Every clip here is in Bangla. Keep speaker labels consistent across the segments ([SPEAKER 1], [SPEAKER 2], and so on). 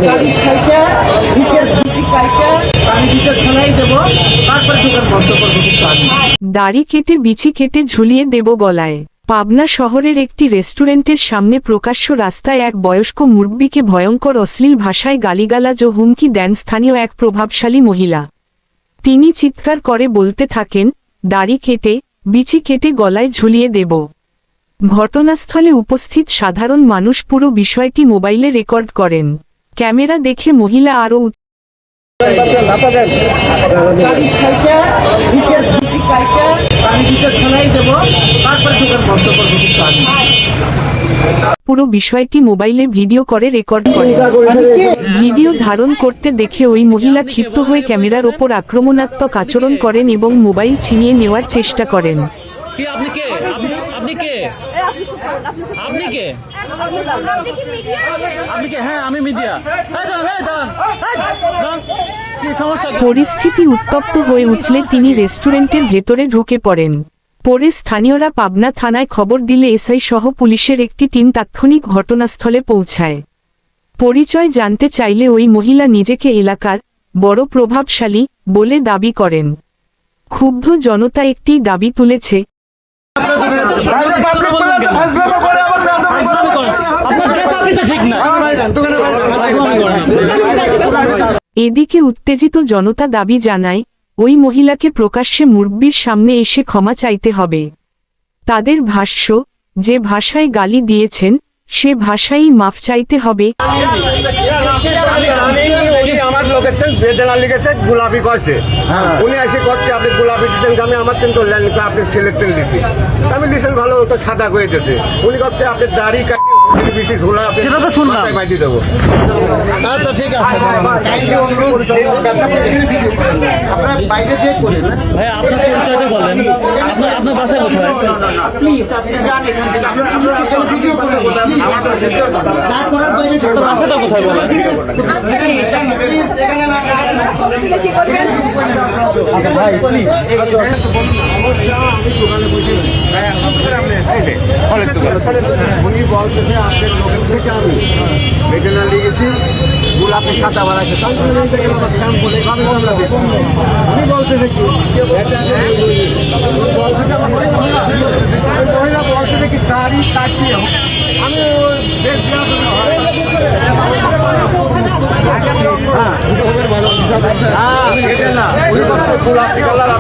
[SPEAKER 1] গাড়ি সাইকেল নিচের বিচি কাইটা আমি দুটো শোনাই দেব, তারপরে দোকান বন্ধ করবো কিন্তু আমি।
[SPEAKER 2] দাড়ি কেটে বিচি কেটে ঝুলিয়ে দেব গলায়। পাবনা শহরের একটি রেস্টুরেন্টের সামনে প্রকাশ্য রাস্তায় এক বয়স্ক মুরব্বিকে ভয়ঙ্কর অশ্লীল ভাষায় গালিগালাজ ও হুমকি দেন স্থানীয় এক প্রভাবশালী মহিলা। তিনি চিৎকার করে বলতে থাকেন, দাড়ি কেটে বিচি কেটে গলায় ঝুলিয়ে দেব। ঘটনাস্থলে উপস্থিত সাধারণ মানুষ পুরো বিষয়টি মোবাইলে রেকর্ড করেন। ক্যামেরা দেখে মহিলা আরও
[SPEAKER 1] গাড়ি সাইকেল নিচের বিচি কাইটা আমি দুটো শোনাই দেব, তারপরে দোকান বন্ধ করবো কিন্তু আমি।
[SPEAKER 2] পুরো বিষয়টি মোবাইলে ভিডিও করে রেকর্ড করেন। ভিডিও ধারণ করতে দেখে ওই মহিলা ক্ষিপ্ত হয়ে ক্যামেরার ওপর আক্রমণাত্মক আচরণ করেন এবং মোবাইল ছিনিয়ে নেওয়ার চেষ্টা করেন।
[SPEAKER 3] আপনি কে? আপনি কে? আপনি কে? আপনি কে? হ্যাঁ, আমি মিডিয়া। কি সমস্যা?
[SPEAKER 2] পরিস্থিতি উত্তপ্ত হয়ে উঠলে তিনি রেস্টুরেন্টের ভেতরে ঢুকে পড়েন। পরে স্থানীয়রা পাবনা থানায় খবর দিলে এসআই সহ পুলিশের একটি টিম তাৎক্ষণিক ঘটনাস্থলে পৌঁছায়। পরিচয় জানতে চাইলে ওই মহিলা নিজেকে এলাকার বড় প্রভাবশালী বলে দাবি করেন। ক্ষুব্ধ জনতা একটি দাবি তুলেছে, এদিকে উত্তেজিত জনতা দাবি জানায়, ওই মহিলাকে প্রকাশ্যে মুরব্বির সামনে এসে ক্ষমা চাইতে হবে। তাদের ভাষ্য, যে ভাষায় গালি দিয়েছেন সে ভাষায়ই মাফ চাইতে হবে।
[SPEAKER 4] আমার লোকের বেদনা লিখেছে গোলাপি করছে, উনি এসে করছে আপনি গোলাপি দিচ্ছেন, আমি আমার তেন করলেন আপনি ছেলের তেল দিচ্ছি, আমি লিখেন ভালো তো সাদা করে দিয়েছে, উনি করছে আপনি দাড়ি কাটি বেশি ঝোলা সেটা তো শুনলাম মাইটি দেবো। আচ্ছা ঠিক আছে,
[SPEAKER 1] আপনার বাইরে যে করেন
[SPEAKER 3] ভাই, আপনার পরিচয়টা বলেন। আপনার বাসায় কোথায়?
[SPEAKER 1] প্লিজ আপনি যান এখান থেকে, আমরা ভিডিও করবো, যা করার বাইরে
[SPEAKER 3] আপনার বাসাটা কোথায় বলেন?
[SPEAKER 1] প্লিজ এখানে না
[SPEAKER 4] উনি বলতেছে আপনার লোকের থেকে আমি বেদনা লিখেছি গোলাপি সাদা বাড়াইছে, উনি বলতেছে কি মহিলা বলতেছে কি দাড়ি কাটিয়ে আমি গোলাপি কালার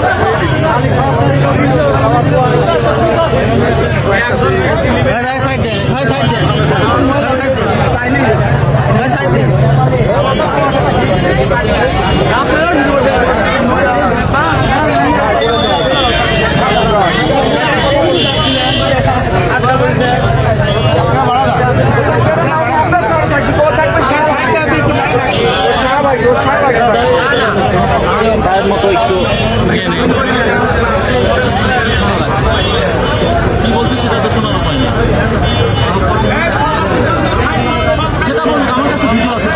[SPEAKER 3] ভাইয়ের মতো একটু কি বলছি সেটা তো শোনার উপায় নেই। সেটা বলুন, আমার কাছে ভিডিও আছে।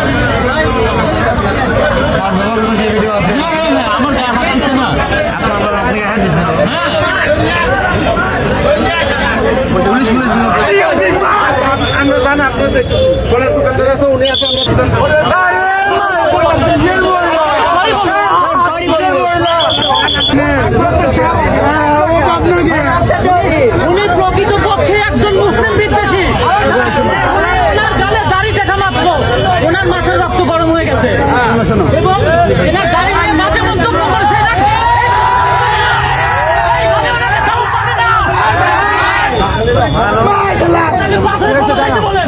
[SPEAKER 3] হ্যাঁ, আমার গায়ে হাত দিচ্ছে না।
[SPEAKER 4] আমরা জানি আপনাদের ফলের দোকানদার আছে, উনি আছে,
[SPEAKER 3] উনি প্রকৃতপক্ষে একজন মুসলিম বিদ্বেষী। ওনার গালে দাড়ি দেখা মাত্র ওনার মাথার রক্ত গরম হয়ে গেছে এবং এনার দাড়ি নিয়ে মাঝে মন্তব্য করেছে। বলেন